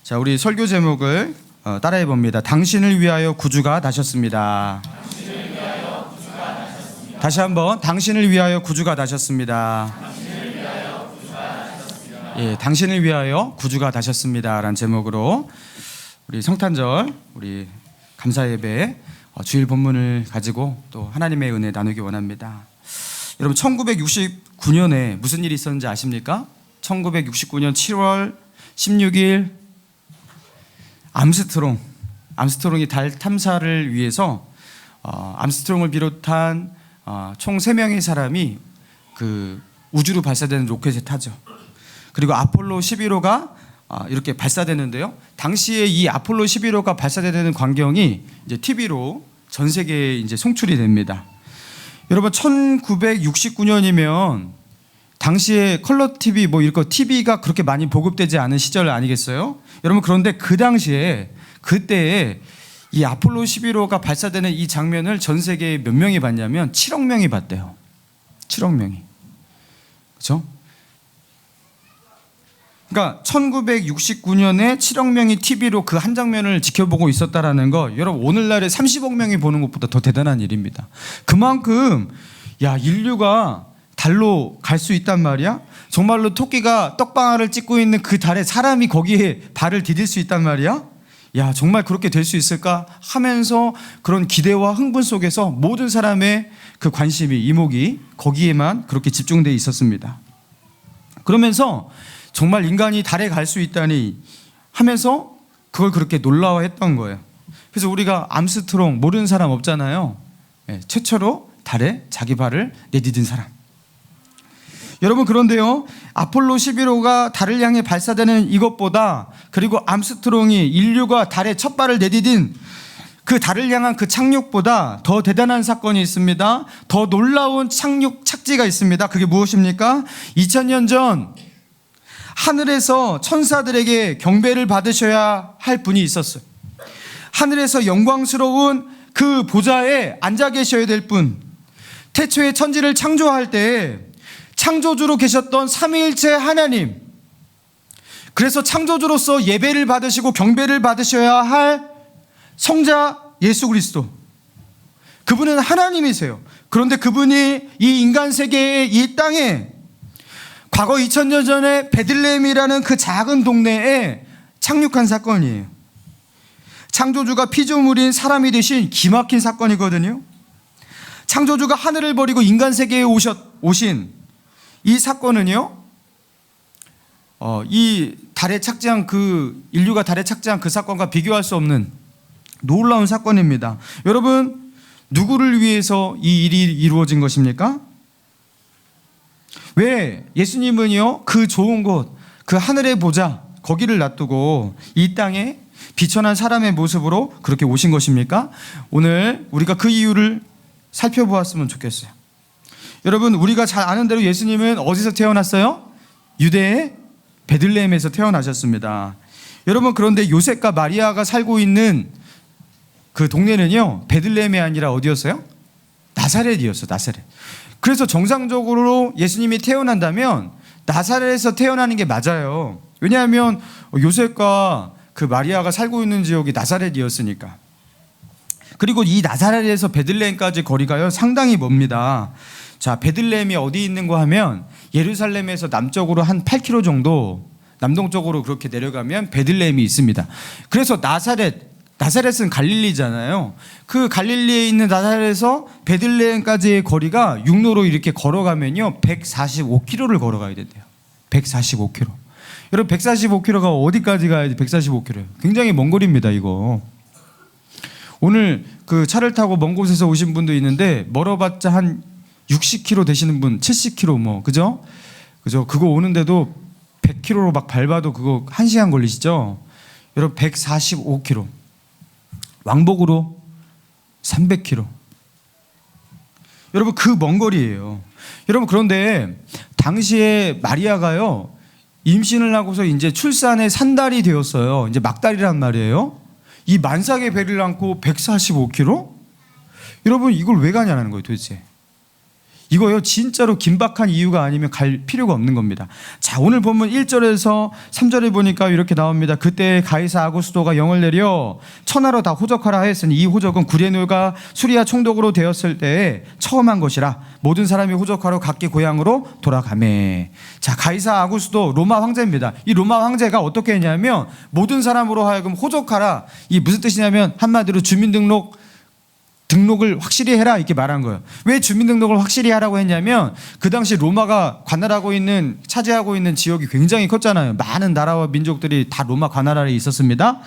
자, 우리 설교 제목을 따라해 봅니다. 당신을 위하여 구주가 나셨습니다. 다시 한번 당신을 위하여 구주가 나셨습니다. 예, 당신을 위하여 구주가 나셨습니다라는 제목으로 우리 성탄절 우리 감사 예배 주일 본문을 가지고 또 하나님의 은혜 나누기 원합니다. 여러분 1969년에 무슨 일이 있었는지 아십니까? 1969년 7월 16일 암스트롱이 달 탐사를 위해서 암스트롱을 비롯한 총 3명의 사람이 그 우주로 발사되는 로켓에 타죠. 그리고 아폴로 11호가 이렇게 발사되는데요. 당시에 이 아폴로 11호가 발사되는 광경이 이제 TV로 전 세계에 이제 송출이 됩니다. 여러분 1969년이면 당시에 컬러 TV 뭐 이런 거 TV가 그렇게 많이 보급되지 않은 시절 아니겠어요? 여러분 그런데 그 당시에 그때에 이 아폴로 11호가 발사되는 이 장면을 전 세계에 몇 명이 봤냐면 7억 명이 봤대요. 7억 명이. 그렇죠? 그러니까 1969년에 7억 명이 TV로 그 한 장면을 지켜보고 있었다라는 거, 여러분 오늘날에 30억 명이 보는 것보다 더 대단한 일입니다. 그만큼 인류가 달로 갈 수 있단 말이야. 정말로 토끼가 떡방아를 찍고 있는 그 달에 사람이 거기에 발을 디딜 수 있단 말이야. 정말 그렇게 될 수 있을까 하면서 그런 기대와 흥분 속에서 모든 사람의 그 관심이, 이목이 거기에만 그렇게 집중되어 있었습니다. 그러면서 정말 인간이 달에 갈 수 있다니 하면서 그걸 그렇게 놀라워했던 거예요. 그래서 우리가 암스트롱 모르는 사람 없잖아요. 최초로 달에 자기 발을 내디딘 사람. 여러분 그런데요, 아폴로 11호가 달을 향해 발사되는 이것보다, 그리고 암스트롱이 인류가 달에 첫 발을 내디딘 그 달을 향한 그 착륙보다 더 대단한 사건이 있습니다. 더 놀라운 착륙 착지가 있습니다. 그게 무엇입니까? 2000년 전 하늘에서 천사들에게 경배를 받으셔야 할 분이 있었어요. 하늘에서 영광스러운 그 보좌에 앉아 계셔야 될 분, 태초에 천지를 창조할 때 창조주로 계셨던 삼위일체 하나님, 그래서 창조주로서 예배를 받으시고 경배를 받으셔야 할 성자 예수 그리스도, 그분은 하나님이세요. 그런데 그분이 이 인간 세계의 이 땅에 과거 2000년 전에 베들레헴이라는 그 작은 동네에 착륙한 사건이에요. 창조주가 피조물인 사람이 되신 기막힌 사건이거든요. 창조주가 하늘을 버리고 인간 세계에 오신 이 사건은요, 이 달에 착지한 인류가 달에 착지한 그 사건과 비교할 수 없는 놀라운 사건입니다. 여러분, 누구를 위해서 이 일이 이루어진 것입니까? 왜 예수님은요, 그 좋은 곳, 그 하늘의 보좌, 거기를 놔두고 이 땅에 비천한 사람의 모습으로 그렇게 오신 것입니까? 오늘 우리가 그 이유를 살펴보았으면 좋겠어요. 여러분, 우리가 잘 아는 대로 예수님은 어디서 태어났어요? 유대의 베들레헴에서 태어나셨습니다. 여러분, 그런데 요셉과 마리아가 살고 있는 그 동네는요, 베들레헴이 아니라 어디였어요? 나사렛이었어요. 나사렛. 그래서 정상적으로 예수님이 태어난다면 나사렛에서 태어나는 게 맞아요. 왜냐하면 요셉과 그 마리아가 살고 있는 지역이 나사렛이었으니까. 그리고 이 나사렛에서 베들레헴까지 거리가요, 상당히 멉니다. 자, 베들레헴이 어디 있는가 하면 예루살렘에서 남쪽으로 한 8km 정도, 남동쪽으로 그렇게 내려가면 베들레헴이 있습니다. 그래서 나사렛은 갈릴리잖아요. 그 갈릴리에 있는 나사렛에서 베들레헴까지의 거리가 육로로 이렇게 걸어가면요 145km를 걸어가야 된대요. 145km. 여러분 145km가 어디까지 가야지 145km예요. 굉장히 먼 거리입니다, 이거. 오늘 그 차를 타고 먼 곳에서 오신 분도 있는데 멀어봤자 한 60km 되시는 분, 70km 뭐, 그죠? 그거 오는데도 100km로 막 밟아도 그거 1시간 걸리시죠? 여러분 145km. 왕복으로 300km. 여러분 그 먼 거리예요. 여러분 그런데 당시에 마리아가요, 임신을 하고서 이제 출산의 산달이 되었어요. 이제 막달이란 말이에요. 이 만삭의 배를 안고 145km? 여러분 이걸 왜 가냐는 거예요, 도대체. 이거요 진짜로 긴박한 이유가 아니면 갈 필요가 없는 겁니다. 자, 오늘 본문 1절에서 3절에 보니까 이렇게 나옵니다. 그때 가이사 아구스도가 영을 내려 천하로 다 호적하라 하였으니 이 호적은 구레네가 수리아 총독으로 되었을 때에 처음 한 것이라 모든 사람이 호적하러 각기 고향으로 돌아가매. 자, 가이사 아구스도 로마 황제입니다. 이 로마 황제가 어떻게 했냐면 모든 사람으로 하여금 호적하라. 이 무슨 뜻이냐면 한마디로 등록을 확실히 해라 이렇게 말한 거예요. 왜 주민등록을 확실히 하라고 했냐면 그 당시 로마가 차지하고 있는 지역이 굉장히 컸잖아요. 많은 나라와 민족들이 다 로마 관할 아래에 있었습니다.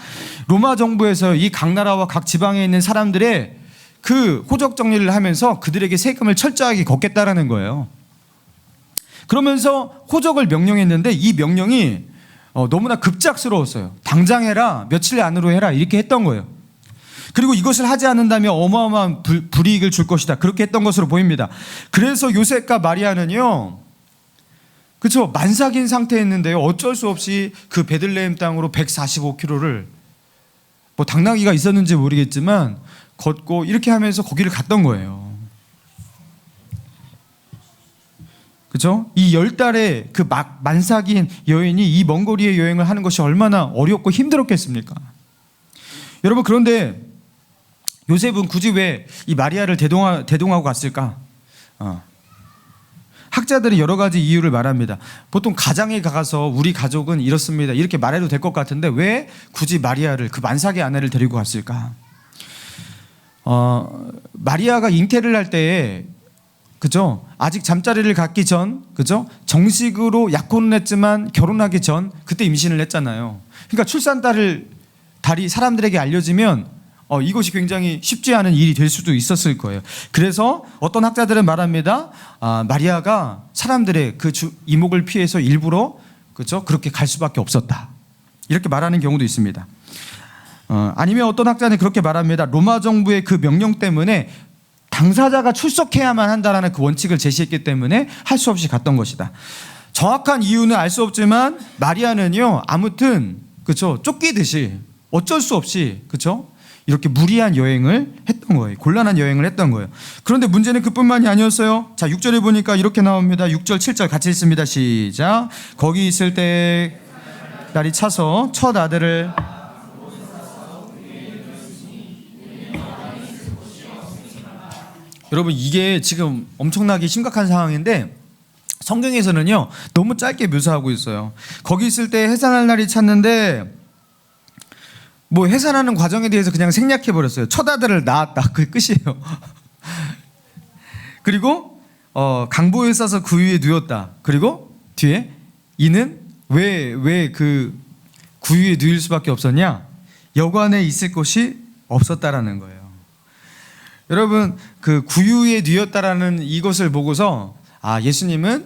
로마 정부에서 이 각 나라와 각 지방에 있는 사람들의 그 호적 정리를 하면서 그들에게 세금을 철저하게 걷겠다라는 거예요. 그러면서 호적을 명령했는데 이 명령이 너무나 급작스러웠어요. 당장 해라, 며칠 안으로 해라 이렇게 했던 거예요. 그리고 이것을 하지 않는다면 어마어마한 불이익을 줄 것이다. 그렇게 했던 것으로 보입니다. 그래서 요셉과 마리아는요, 그렇죠, 만삭인 상태였는데요, 어쩔 수 없이 그 베들레헴 땅으로 145km를 뭐 당나귀가 있었는지 모르겠지만 걷고 이렇게 하면서 거기를 갔던 거예요. 그렇죠? 이 10달의 그 만삭인 여인이 이 먼 거리의 여행을 하는 것이 얼마나 어렵고 힘들었겠습니까? 여러분, 그런데 요셉은 굳이 왜 이 마리아를 대동하고 갔을까? 학자들이 여러 가지 이유를 말합니다. 보통 가장에 가서 우리 가족은 이렇습니다 이렇게 말해도 될 것 같은데 왜 굳이 마리아를, 그 만삭의 아내를 데리고 갔을까? 마리아가 잉태를 할 때에, 그죠? 아직 잠자리를 갖기 전, 그죠? 정식으로 약혼을 했지만 결혼하기 전 그때 임신을 했잖아요. 그러니까 달이 사람들에게 알려지면 이것이 굉장히 쉽지 않은 일이 될 수도 있었을 거예요. 그래서 어떤 학자들은 말합니다. 마리아가 사람들의 그 이목을 피해서 일부러, 그렇죠, 그렇게 갈 수밖에 없었다 이렇게 말하는 경우도 있습니다. 아니면 어떤 학자는 그렇게 말합니다. 로마 정부의 그 명령 때문에 당사자가 출석해야만 한다라는 그 원칙을 제시했기 때문에 할 수 없이 갔던 것이다. 정확한 이유는 알 수 없지만 마리아는요, 아무튼, 그렇죠, 쫓기듯이 어쩔 수 없이, 그렇죠, 이렇게 무리한 여행을 했던 거예요. 곤란한 여행을 했던 거예요. 그런데 문제는 그뿐만이 아니었어요. 자, 6절에 보니까 이렇게 나옵니다. 6절 7절 같이 읽습니다. 시작. 거기 있을 때 날이 차서 첫 아들을 여러분, 이게 지금 엄청나게 심각한 상황인데 성경에서는요 너무 짧게 묘사하고 있어요. 거기 있을 때 해산할 날이 찼는데 뭐 해산하는 과정에 대해서 그냥 생략해 버렸어요. 첫 아들을 낳았다, 그게 끝이에요. 그리고 강보에 싸서 그 위에 누웠다. 그리고 뒤에 이는 왜 그 구유에 누일 수밖에 없었냐? 여관에 있을 곳이 없었다라는 거예요. 여러분, 그 구유에 누였다라는 이것을 보고서 예수님은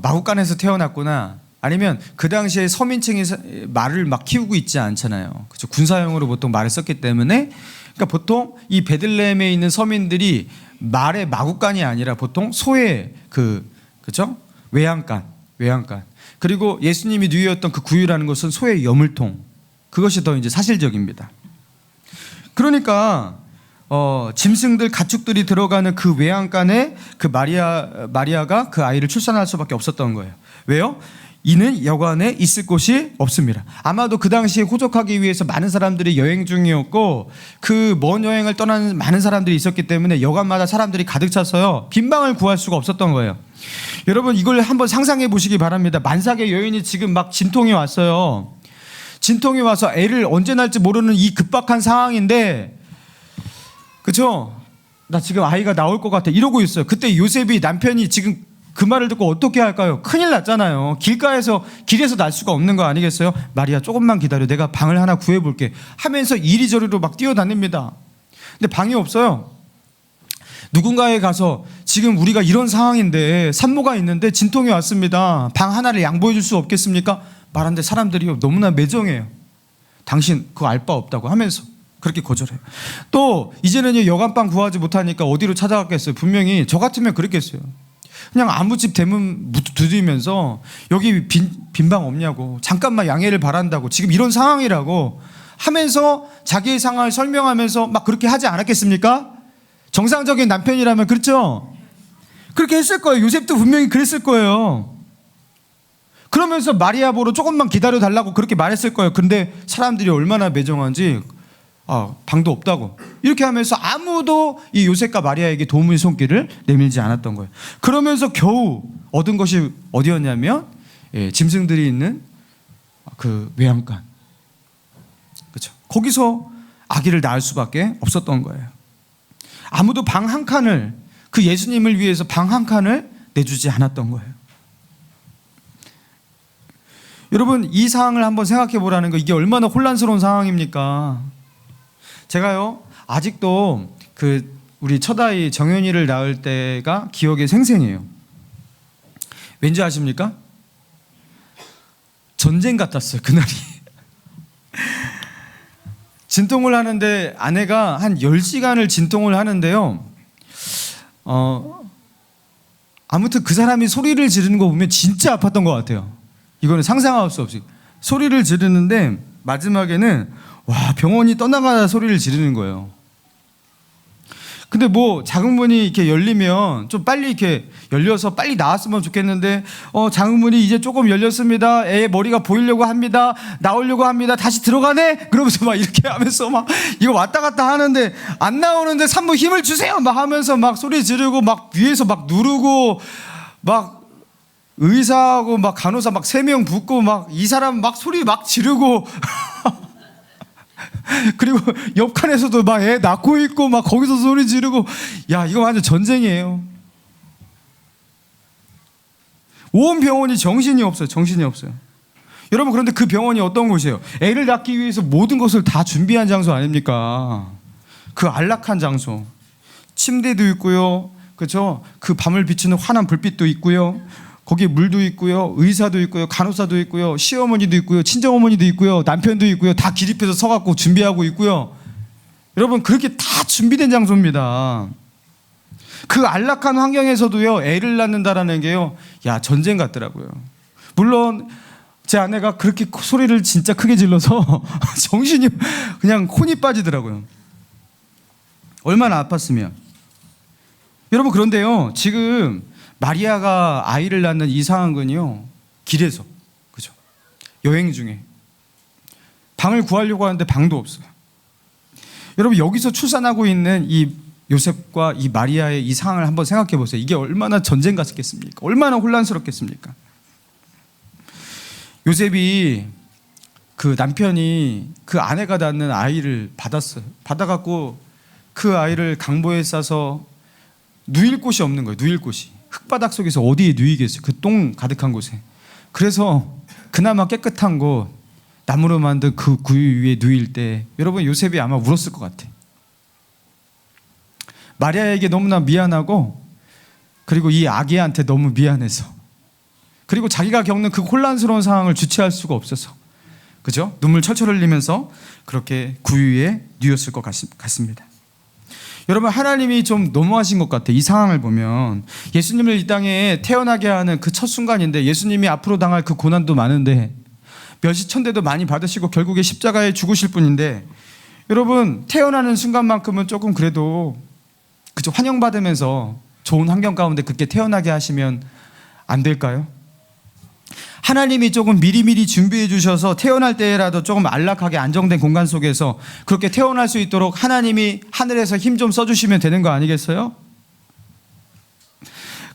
마구간에서 태어났구나, 아니면 그 당시에 서민층이 말을 막 키우고 있지 않잖아요. 그렇죠? 군사용으로 보통 말을 썼기 때문에, 그러니까 보통 이 베들레헴에 있는 서민들이 말의 마구간이 아니라 보통 소의 그렇죠? 외양간. 그리고 예수님이 누이었던 그 구유라는 것은 소의 여물통. 그것이 더 이제 사실적입니다. 그러니까 짐승들, 가축들이 들어가는 그 외양간에 그 마리아가 그 아이를 출산할 수밖에 없었던 거예요. 왜요? 이는 여관에 있을 곳이 없습니다. 아마도 그 당시에 호적하기 위해서 많은 사람들이 여행 중이었고 그 먼 여행을 떠나는 많은 사람들이 있었기 때문에 여관마다 사람들이 가득 차서요 빈 방을 구할 수가 없었던 거예요. 여러분, 이걸 한번 상상해 보시기 바랍니다. 만삭의 여인이 지금 막 진통이 왔어요. 진통이 와서 애를 언제 낳을지 모르는 이 급박한 상황인데, 그렇죠? 나 지금 아이가 나올 것 같아 이러고 있어요. 그때 요셉이, 남편이 지금 그 말을 듣고 어떻게 할까요? 큰일 났잖아요. 길에서 날 수가 없는 거 아니겠어요? 마리아, 조금만 기다려, 내가 방을 하나 구해볼게 하면서 이리저리로 막 뛰어다닙니다. 근데 방이 없어요. 누군가에 가서 지금 우리가 이런 상황인데 산모가 있는데 진통이 왔습니다, 방 하나를 양보해 줄 수 없겠습니까? 말하는데 사람들이 너무나 매정해요. 당신 그거 알 바 없다고 하면서 그렇게 거절해요. 또 이제는 여관방 구하지 못하니까 어디로 찾아갔겠어요? 분명히 저 같으면 그랬겠어요. 그냥 아무 집 대문 두드리면서 여기 빈 방 없냐고, 잠깐만 양해를 바란다고, 지금 이런 상황이라고 하면서 자기의 상황을 설명하면서 막 그렇게 하지 않았겠습니까? 정상적인 남편이라면. 그렇죠? 그렇게 했을 거예요. 요셉도 분명히 그랬을 거예요. 그러면서 마리아 보러 조금만 기다려달라고 그렇게 말했을 거예요. 근데 사람들이 얼마나 매정한지 방도 없다고 이렇게 하면서 아무도 이 요셉과 마리아에게 도움의 손길을 내밀지 않았던 거예요. 그러면서 겨우 얻은 것이 어디였냐면 짐승들이 있는 그 외양간, 그렇죠? 거기서 아기를 낳을 수밖에 없었던 거예요. 아무도 방 한 칸을, 그 예수님을 위해서 방 한 칸을 내주지 않았던 거예요. 여러분, 이 상황을 한번 생각해 보라는 거, 이게 얼마나 혼란스러운 상황입니까? 제가요 아직도 그 우리 첫아이 정연이를 낳을 때가 기억에 생생해요. 왠지 아십니까? 전쟁 같았어요, 그날이. 진통을 하는데 아내가 한 10시간을 진통을 하는데요, 아무튼 그 사람이 소리를 지르는 거 보면 진짜 아팠던 것 같아요. 이거는 상상할 수 없이 소리를 지르는데 마지막에는 와, 병원이 떠나가다 소리를 지르는 거예요. 근데 뭐 작은 문이 이렇게 열리면 좀 빨리 이렇게 열려서 빨리 나왔으면 좋겠는데 작은 문이 이제 조금 열렸습니다. 애 머리가 보이려고 합니다. 나오려고 합니다. 다시 들어가네? 그러면서 막 이렇게 하면서 막 이거 왔다 갔다 하는데 안 나오는데 산모 힘을 주세요! 막 하면서 막 소리 지르고 막 위에서 막 누르고 막 의사하고 막 간호사 막 3명 붙고 막 이 사람 막 소리 막 지르고 그리고 옆칸에서도 막 애 낳고 있고 막 거기서 소리 지르고, 야, 이거 완전 전쟁이에요. 온 병원이 정신이 없어요. 정신이 없어요. 여러분, 그런데 그 병원이 어떤 곳이에요? 애를 낳기 위해서 모든 것을 다 준비한 장소 아닙니까? 그 안락한 장소. 침대도 있고요, 그렇죠? 그 밤을 비추는 환한 불빛도 있고요, 거기에 물도 있고요, 의사도 있고요, 간호사도 있고요, 시어머니도 있고요, 친정어머니도 있고요, 남편도 있고요. 다 기립해서 서갖고 준비하고 있고요. 여러분, 그렇게 다 준비된 장소입니다. 그 안락한 환경에서도요, 애를 낳는다라는 게요, 야, 전쟁 같더라고요. 물론 제 아내가 그렇게 소리를 진짜 크게 질러서 정신이 그냥 혼이 빠지더라고요. 얼마나 아팠으면. 여러분, 그런데요, 지금 마리아가 아이를 낳는 이 상황은요, 길에서, 그죠? 여행 중에 방을 구하려고 하는데 방도 없어요. 여러분, 여기서 출산하고 있는 이 요셉과 이 마리아의 이 상황을 한번 생각해 보세요. 이게 얼마나 전쟁 같겠습니까? 얼마나 혼란스럽겠습니까? 요셉이 그 남편이 그 아내가 낳는 아이를 받았어요. 받아갖고 그 아이를 강보에 싸서 누일 곳이 없는 거예요. 누일 곳이. 흙바닥 속에서 어디에 누이겠어요? 그 똥 가득한 곳에. 그래서 그나마 깨끗한 곳, 나무로 만든 그 구유 위에 누일 때 여러분, 요셉이 아마 울었을 것 같아. 마리아에게 너무나 미안하고, 그리고 이 아기한테 너무 미안해서, 그리고 자기가 겪는 그 혼란스러운 상황을 주체할 수가 없어서, 그죠? 눈물 철철 흘리면서 그렇게 구유에 누였을 것 같습니다. 여러분, 하나님이 좀 너무하신 것 같아요. 이 상황을 보면 예수님을 이 땅에 태어나게 하는 그 첫 순간인데, 예수님이 앞으로 당할 그 고난도 많은데, 멸시천대도 많이 받으시고 결국에 십자가에 죽으실 분인데, 여러분, 태어나는 순간만큼은 조금 그래도 그저 환영받으면서 좋은 환경 가운데 그렇게 태어나게 하시면 안 될까요? 하나님이 조금 미리미리 준비해 주셔서 태어날 때라도 조금 안락하게 안정된 공간 속에서 그렇게 태어날 수 있도록 하나님이 하늘에서 힘 좀 써주시면 되는 거 아니겠어요?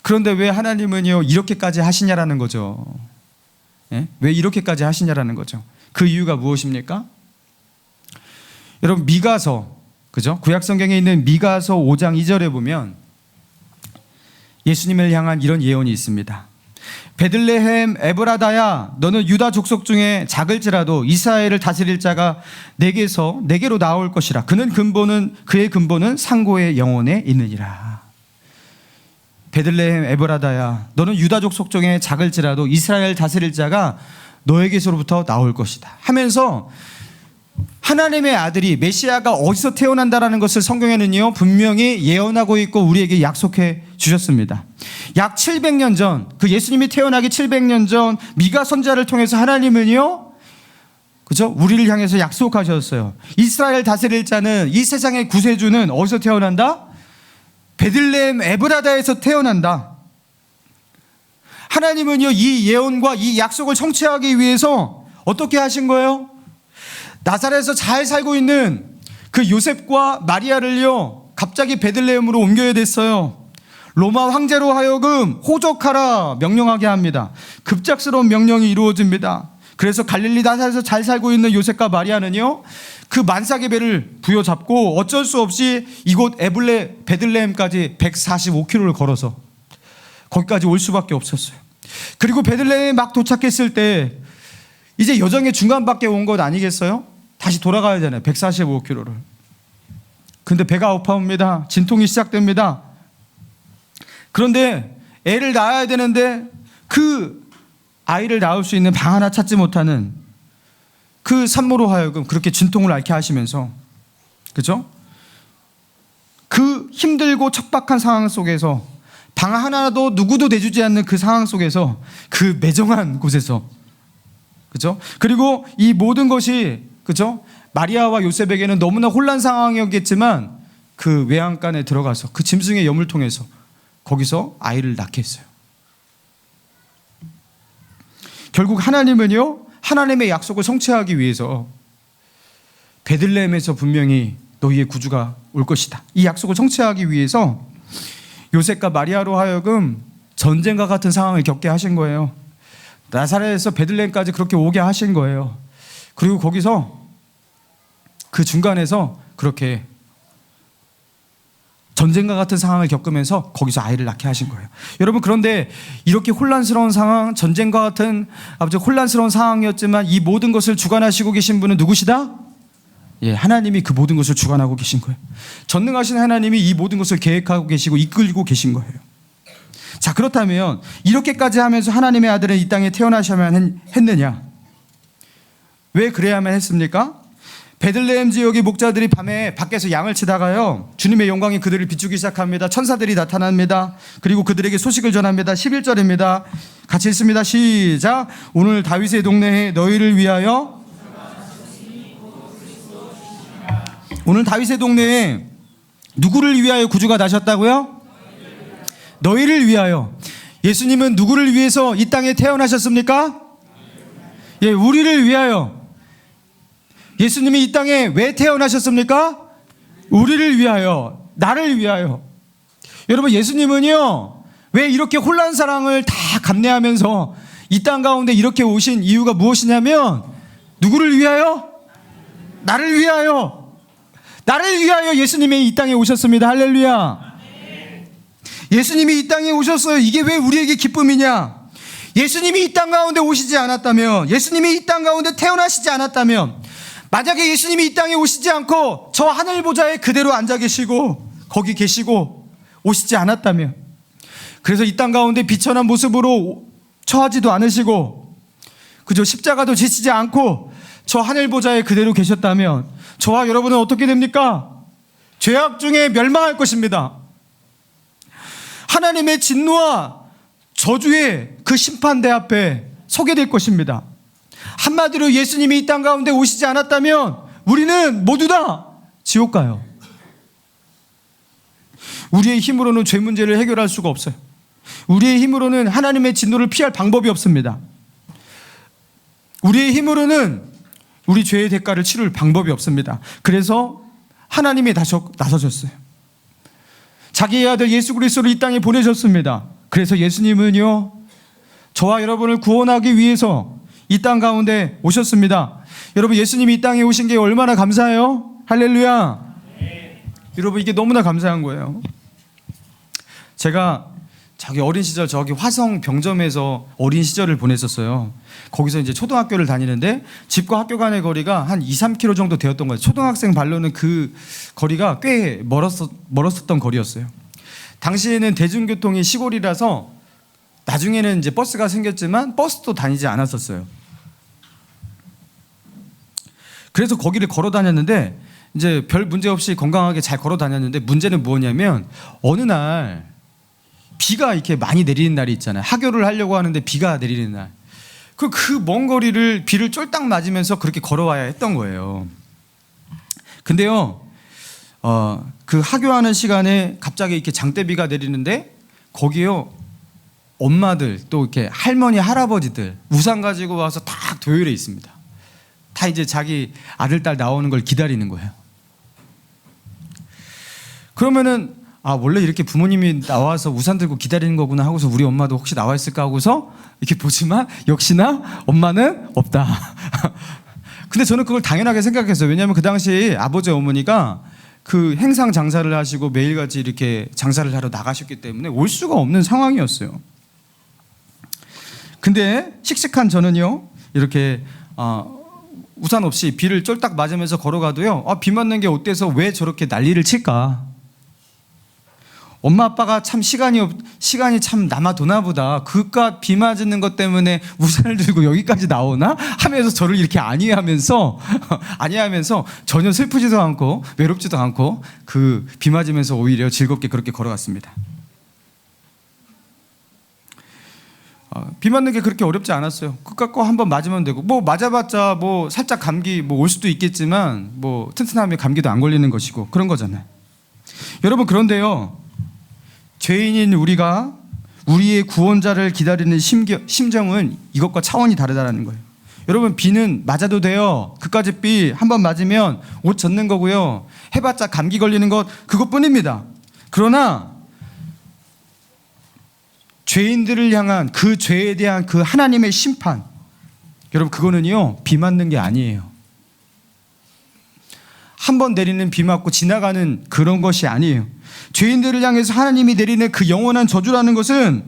그런데 왜 하나님은요, 이렇게까지 하시냐라는 거죠. 예? 왜 이렇게까지 하시냐라는 거죠. 그 이유가 무엇입니까? 여러분, 미가서, 그죠? 구약 성경에 있는 미가서 5장 2절에 보면 예수님을 향한 이런 예언이 있습니다. 베들레헴 에브라다야, 너는 유다 족속 중에 작을지라도 이스라엘을 다스릴 자가 내게로 나올 것이라. 그의 근본은 상고의 영혼에 있느니라. 베들레헴 에브라다야, 너는 유다 족속 중에 작을지라도 이스라엘 다스릴 자가 너에게서로부터 나올 것이다 하면서 하나님의 아들이, 메시아가 어디서 태어난다라는 것을 성경에는요 분명히 예언하고 있고 우리에게 약속해 주셨습니다. 약 700년 전, 그 예수님이 태어나기 700년 전 미가 선지자를 통해서 하나님은요, 그죠? 우리를 향해서 약속하셨어요. 이스라엘 다스릴 자는, 이 세상의 구세주는 어디서 태어난다? 베들레헴 에브라다에서 태어난다. 하나님은요, 이 예언과 이 약속을 성취하기 위해서 어떻게 하신 거예요? 나사렛에서 잘 살고 있는 그 요셉과 마리아를요, 갑자기 베들레헴으로 옮겨야 됐어요. 로마 황제로 하여금 호적하라 명령하게 합니다. 급작스러운 명령이 이루어집니다. 그래서 갈릴리 나사렛에서 잘 살고 있는 요셉과 마리아는요, 그 만삭의 배를 부여잡고 어쩔 수 없이 이곳 베들레헴까지 145km를 걸어서 거기까지 올 수밖에 없었어요. 그리고 베들레헴에 막 도착했을 때 이제 여정의 중간밖에 온 것 아니겠어요? 다시 돌아가야 되잖아요. 145km를. 근데 배가 고파옵니다. 진통이 시작됩니다. 그런데 애를 낳아야 되는데 그 아이를 낳을 수 있는 방 하나 찾지 못하는 그 산모로 하여금 그렇게 진통을 앓게 하시면서, 그죠? 그 힘들고 척박한 상황 속에서 방 하나도 누구도 내주지 않는 그 상황 속에서 그 매정한 곳에서, 그죠? 그리고 이 모든 것이, 그죠? 마리아와 요셉에게는 너무나 혼란 상황이었겠지만 그 외양간에 들어가서 그 짐승의 염을 통해서 거기서 아이를 낳게 했어요. 결국 하나님은요, 하나님의 약속을 성취하기 위해서 베들레헴에서 분명히 너희의 구주가 올 것이다, 이 약속을 성취하기 위해서 요셉과 마리아로 하여금 전쟁과 같은 상황을 겪게 하신 거예요. 나사렛에서 베들레헴까지 그렇게 오게 하신 거예요. 그리고 거기서 그 중간에서 그렇게 전쟁과 같은 상황을 겪으면서 거기서 아이를 낳게 하신 거예요. 여러분, 그런데 이렇게 혼란스러운 상황, 전쟁과 같은 아주 혼란스러운 상황이었지만 이 모든 것을 주관하시고 계신 분은 누구시다? 예, 하나님이 그 모든 것을 주관하고 계신 거예요. 전능하신 하나님이 이 모든 것을 계획하고 계시고 이끌고 계신 거예요. 자, 그렇다면 이렇게까지 하면서 하나님의 아들은 이 땅에 태어나셔야만 했느냐? 왜 그래야만 했습니까? 베들레헴 지역의 목자들이 밤에 밖에서 양을 치다가요, 주님의 영광이 그들을 비추기 시작합니다. 천사들이 나타납니다. 그리고 그들에게 소식을 전합니다. 11절입니다. 같이 읽습니다. 시작. 오늘 다윗의 동네에 너희를 위하여, 오늘 다윗의 동네에 누구를 위하여 구주가 나셨다고요? 너희를 위하여. 예수님은 누구를 위해서 이 땅에 태어나셨습니까? 예, 우리를 위하여. 예수님이 이 땅에 왜 태어나셨습니까? 우리를 위하여, 나를 위하여. 여러분, 예수님은요, 왜 이렇게 혼란 상황을 다 감내하면서 이 땅 가운데 이렇게 오신 이유가 무엇이냐면, 누구를 위하여? 나를 위하여. 나를 위하여 예수님이 이 땅에 오셨습니다. 할렐루야. 예수님이 이 땅에 오셨어요. 이게 왜 우리에게 기쁨이냐? 예수님이 이 땅 가운데 오시지 않았다면, 예수님이 이 땅 가운데 태어나시지 않았다면, 만약에 예수님이 이 땅에 오시지 않고 저 하늘 보좌에 그대로 앉아 계시고 거기 계시고 오시지 않았다면, 그래서 이 땅 가운데 비천한 모습으로 처하지도 않으시고, 그저 십자가도 지시지 않고 저 하늘 보좌에 그대로 계셨다면 저와 여러분은 어떻게 됩니까? 죄악 중에 멸망할 것입니다. 하나님의 진노와 저주의 그 심판대 앞에 서게 될 것입니다. 한마디로 예수님이 이 땅 가운데 오시지 않았다면 우리는 모두 다 지옥 가요. 우리의 힘으로는 죄 문제를 해결할 수가 없어요. 우리의 힘으로는 하나님의 진노를 피할 방법이 없습니다. 우리의 힘으로는 우리 죄의 대가를 치를 방법이 없습니다. 그래서 하나님이 나서셨어요. 자기의 아들 예수 그리스도를 이 땅에 보내셨습니다. 그래서 예수님은요, 저와 여러분을 구원하기 위해서 이 땅 가운데 오셨습니다. 여러분, 예수님이 이 땅에 오신 게 얼마나 감사해요? 할렐루야. 여러분, 이게 너무나 감사한 거예요. 제가 저기 어린 시절 저기 화성 병점에서 어린 시절을 보냈었어요. 거기서 이제 초등학교를 다니는데 집과 학교 간의 거리가 한 2-3km 정도 되었던 거예요. 초등학생 발로는 그 거리가 꽤 멀었었던 거리였어요. 당시에는 대중교통이 시골이라서 나중에는 이제 버스가 생겼지만 버스도 다니지 않았었어요. 그래서 거기를 걸어 다녔는데 이제 별 문제 없이 건강하게 잘 걸어 다녔는데, 문제는 뭐냐면 어느 날 비가 이렇게 많이 내리는 날이 있잖아요. 하교를 하려고 하는데 비가 내리는 날. 그 먼 거리를 비를 쫄딱 맞으면서 그렇게 걸어와야 했던 거예요. 근데요, 그 하교하는 시간에 갑자기 이렇게 장대비가 내리는데 거기요 엄마들 또 이렇게 할머니 할아버지들 우산 가지고 와서 딱 도열해 있습니다. 다 이제 자기 아들 딸 나오는 걸 기다리는 거예요. 그러면은 원래 이렇게 부모님이 나와서 우산 들고 기다리는 거구나 하고서 우리 엄마도 혹시 나와 있을까 하고서 이렇게 보지만 역시나 엄마는 없다. 근데 저는 그걸 당연하게 생각했어요. 왜냐하면 그 당시 아버지 어머니가 그 행상 장사를 하시고 매일같이 이렇게 장사를 하러 나가셨기 때문에 올 수가 없는 상황이었어요. 근데 씩씩한 저는요 이렇게 우산 없이 비를 쫄딱 맞으면서 걸어가도요 비 맞는 게 어때서 왜 저렇게 난리를 칠까. 엄마 아빠가 참 시간이 참 남아도나 보다. 그깟 비 맞는 것 때문에 우산을 들고 여기까지 나오나 하면서 저를 이렇게 안위하면서 전혀 슬프지도 않고 외롭지도 않고 그 비 맞으면서 오히려 즐겁게 그렇게 걸어갔습니다. 비 맞는 게 그렇게 어렵지 않았어요. 그깟 거 한번 맞으면 되고 뭐 맞아봤자 뭐 살짝 감기 뭐 올 수도 있겠지만 뭐 튼튼하면 감기도 안 걸리는 것이고 그런 거잖아요. 여러분 그런데요 죄인인 우리가 우리의 구원자를 기다리는 심정은 이것과 차원이 다르다는 거예요. 여러분 비는 맞아도 돼요. 그까짓 비 한번 맞으면 옷 젖는 거고요. 해봤자 감기 걸리는 것 그것뿐입니다. 그러나 죄인들을 향한 그 죄에 대한 그 하나님의 심판 여러분 그거는요 비 맞는 게 아니에요. 한 번 내리는 비 맞고 지나가는 그런 것이 아니에요. 죄인들을 향해서 하나님이 내리는 그 영원한 저주라는 것은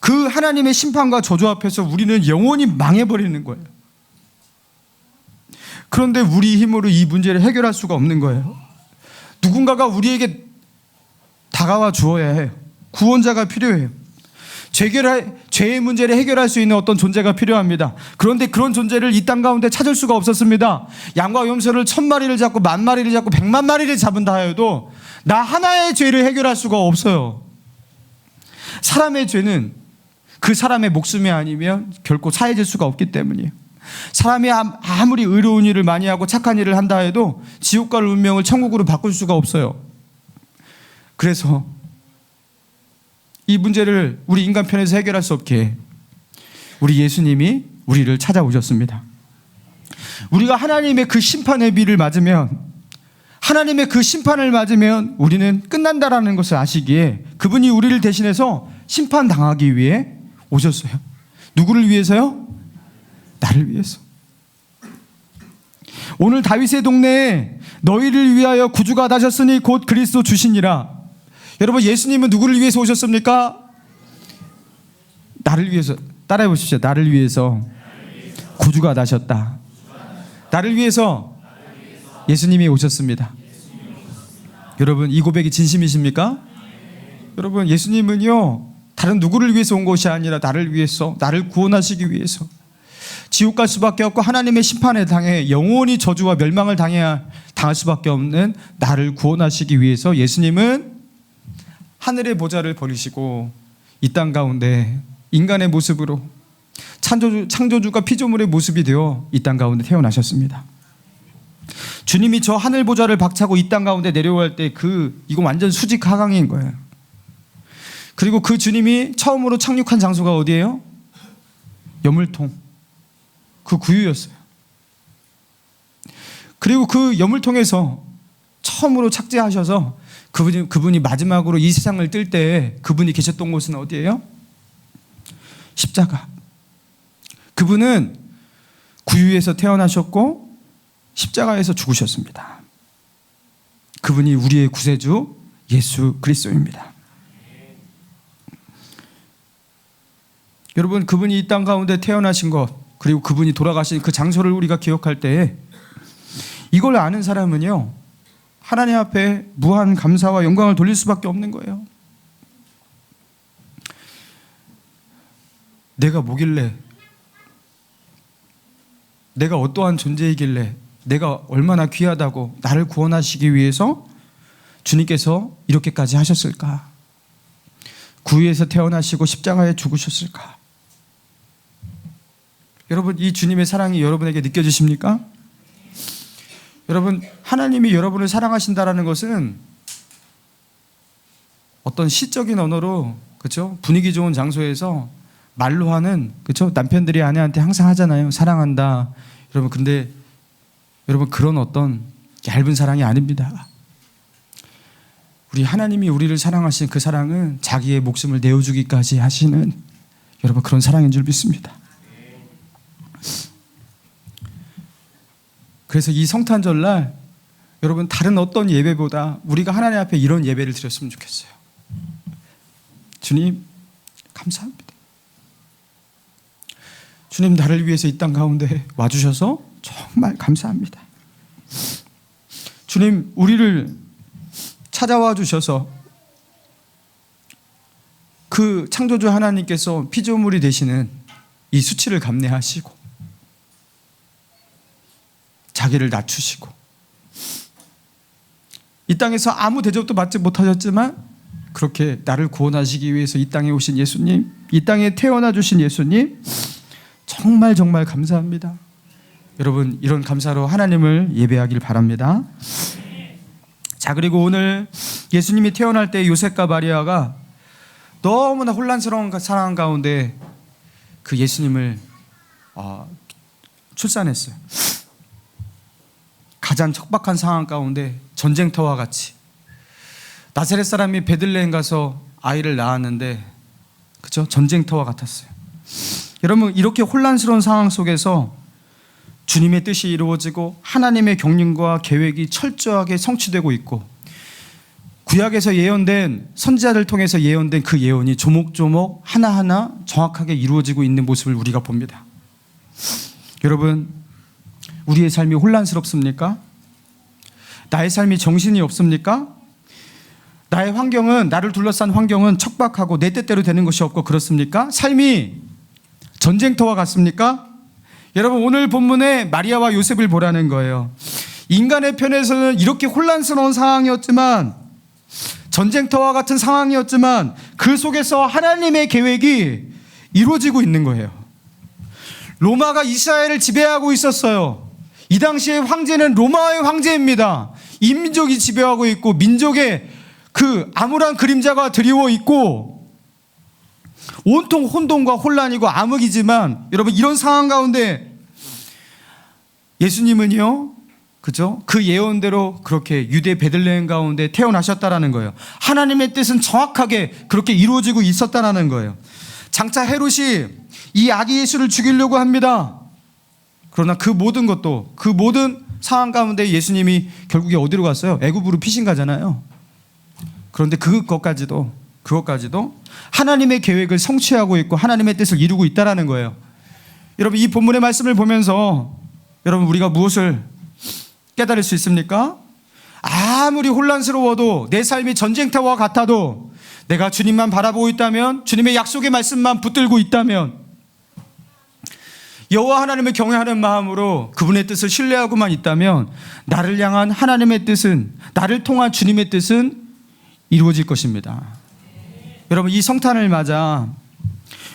그 하나님의 심판과 저주 앞에서 우리는 영원히 망해버리는 거예요. 그런데 우리 힘으로 이 문제를 해결할 수가 없는 거예요. 누군가가 우리에게 다가와 주어야 해요. 구원자가 필요해요. 죄의 문제를 해결할 수 있는 어떤 존재가 필요합니다. 그런데 그런 존재를 이 땅 가운데 찾을 수가 없었습니다. 양과 염소를 1000마리를 잡고 10,000마리를 잡고 1,000,000마리를 잡은다 해도 나 하나의 죄를 해결할 수가 없어요. 사람의 죄는 그 사람의 목숨이 아니면 결코 사해질 수가 없기 때문이에요. 사람이 아무리 의로운 일을 많이 하고 착한 일을 한다 해도 지옥과 운명을 천국으로 바꿀 수가 없어요. 그래서 이 문제를 우리 인간 편에서 해결할 수 없게 우리 예수님이 우리를 찾아오셨습니다. 우리가 하나님의 그 심판의 비를 맞으면 하나님의 그 심판을 맞으면 우리는 끝난다라는 것을 아시기에 그분이 우리를 대신해서 심판당하기 위해 오셨어요. 누구를 위해서요? 나를 위해서. 오늘 다윗의 동네에 너희를 위하여 구주가 나셨으니 곧 그리스도 주시니라. 여러분 예수님은 누구를 위해서 오셨습니까? 나를 위해서. 따라해 보십시오. 나를 위해서 구주가 나셨다. 나를 위해서 예수님이 오셨습니다. 여러분 이 고백이 진심이십니까? 여러분 예수님은요 다른 누구를 위해서 온 것이 아니라 나를 위해서 나를 구원하시기 위해서 지옥 갈 수밖에 없고 하나님의 심판에 당해 영원히 저주와 멸망을 당할 수밖에 없는 나를 구원하시기 위해서 예수님은 하늘의 보좌를 버리시고 이 땅 가운데 인간의 모습으로 창조주가 피조물의 모습이 되어 이 땅 가운데 태어나셨습니다. 주님이 저 하늘 보좌를 박차고 이 땅 가운데 내려올 때 이거 완전 수직 하강인 거예요. 그리고 그 주님이 처음으로 착륙한 장소가 어디예요? 여물통. 그 구유였어요. 그리고 그 여물통에서 처음으로 착지하셔서 그분이 마지막으로 이 세상을 뜰 때 그분이 계셨던 곳은 어디예요? 십자가. 그분은 구유에서 태어나셨고 십자가에서 죽으셨습니다. 그분이 우리의 구세주 예수 그리스도입니다. 여러분 그분이 이 땅 가운데 태어나신 것 그리고 그분이 돌아가신 그 장소를 우리가 기억할 때 이걸 아는 사람은요 하나님 앞에 무한 감사와 영광을 돌릴 수밖에 없는 거예요. 내가 뭐길래, 내가 어떠한 존재이길래, 내가 얼마나 귀하다고 나를 구원하시기 위해서 주님께서 이렇게까지 하셨을까? 구유에서 태어나시고 십자가에 죽으셨을까? 여러분 이 주님의 사랑이 여러분에게 느껴지십니까? 여러분, 하나님이 여러분을 사랑하신다라는 것은 어떤 시적인 언어로, 그렇죠? 분위기 좋은 장소에서 말로 하는, 그렇죠? 남편들이 아내한테 항상 하잖아요. 사랑한다. 여러분, 근데 여러분, 그런 어떤 얇은 사랑이 아닙니다. 우리 하나님이 우리를 사랑하신 그 사랑은 자기의 목숨을 내어주기까지 하시는, 여러분, 그런 사랑인 줄 믿습니다. 그래서 이 성탄절날 여러분, 다른 어떤 예배보다 우리가 하나님 앞에 이런 예배를 드렸으면 좋겠어요. 주님, 감사합니다. 주님, 나를 위해서 이 땅 가운데 와주셔서 정말 감사합니다. 주님, 우리를 찾아와 주셔서 그 창조주 하나님께서 피조물이 되시는 이 수치를 감내하시고 자기를 낮추시고 이 땅에서 아무 대접도 받지 못하셨지만 그렇게 나를 구원하시기 위해서 이 땅에 오신 예수님, 이 땅에 태어나 주신 예수님, 정말 정말 감사합니다. 여러분, 이런 감사로 하나님을 예배하길 바랍니다. 자, 그리고 오늘 예수님이 태어날 때 요셉과 마리아가 너무나 혼란스러운 상황 가운데 그 예수님을 출산했어요. 가장 척박한 상황 가운데 전쟁터와 같이 나사렛 사람이 베들레헴 가서 아이를 낳았는데, 그죠? 전쟁터와 같았어요. 여러분, 이렇게 혼란스러운 상황 속에서 주님의 뜻이 이루어지고 하나님의 경륜과 계획이 철저하게 성취되고 있고 구약에서 예언된 선지자를 통해서 예언된 그 예언이 조목조목 하나하나 정확하게 이루어지고 있는 모습을 우리가 봅니다. 여러분, 우리의 삶이 혼란스럽습니까? 나의 삶이 정신이 없습니까? 나의 환경은, 나를 둘러싼 환경은 척박하고 내 뜻대로 되는 것이 없고 그렇습니까? 삶이 전쟁터와 같습니까? 여러분, 오늘 본문에 마리아와 요셉을 보라는 거예요. 인간의 편에서는 이렇게 혼란스러운 상황이었지만, 전쟁터와 같은 상황이었지만 그 속에서 하나님의 계획이 이루어지고 있는 거예요. 로마가 이스라엘을 지배하고 있었어요. 이 당시의 황제는 로마의 황제입니다. 인민족이 지배하고 있고 민족의 그 암울한 그림자가 드리워 있고 온통 혼돈과 혼란이고 암흑이지만, 여러분, 이런 상황 가운데 예수님은요, 그죠? 그 예언대로 그렇게 유대 베들레헴 가운데 태어나셨다라는 거예요. 하나님의 뜻은 정확하게 그렇게 이루어지고 있었다라는 거예요. 장차 헤롯이 이 아기 예수를 죽이려고 합니다. 그러나 그 모든 것도, 그 모든 상황 가운데 예수님이 결국에 어디로 갔어요? 애굽으로 피신 가잖아요. 그런데 그것까지도 하나님의 계획을 성취하고 있고 하나님의 뜻을 이루고 있다라는 거예요. 여러분, 이 본문의 말씀을 보면서 여러분, 우리가 무엇을 깨달을 수 있습니까? 아무리 혼란스러워도, 내 삶이 전쟁터와 같아도, 내가 주님만 바라보고 있다면, 주님의 약속의 말씀만 붙들고 있다면, 여호와 하나님을 경외하는 마음으로 그분의 뜻을 신뢰하고만 있다면, 나를 향한 하나님의 뜻은, 나를 통한 주님의 뜻은 이루어질 것입니다. 여러분, 이 성탄을 맞아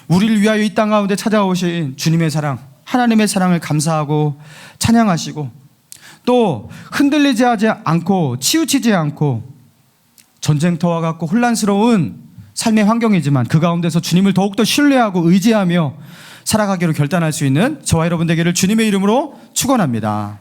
우리를 위하여 이 땅 가운데 찾아오신 주님의 사랑, 하나님의 사랑을 감사하고 찬양하시고, 또 흔들리지 하지 않고 치우치지 않고 전쟁터와 같고 혼란스러운 삶의 환경이지만 그 가운데서 주님을 더욱더 신뢰하고 의지하며 살아가기로 결단할 수 있는 저와 여러분 되기를 주님의 이름으로 축원합니다.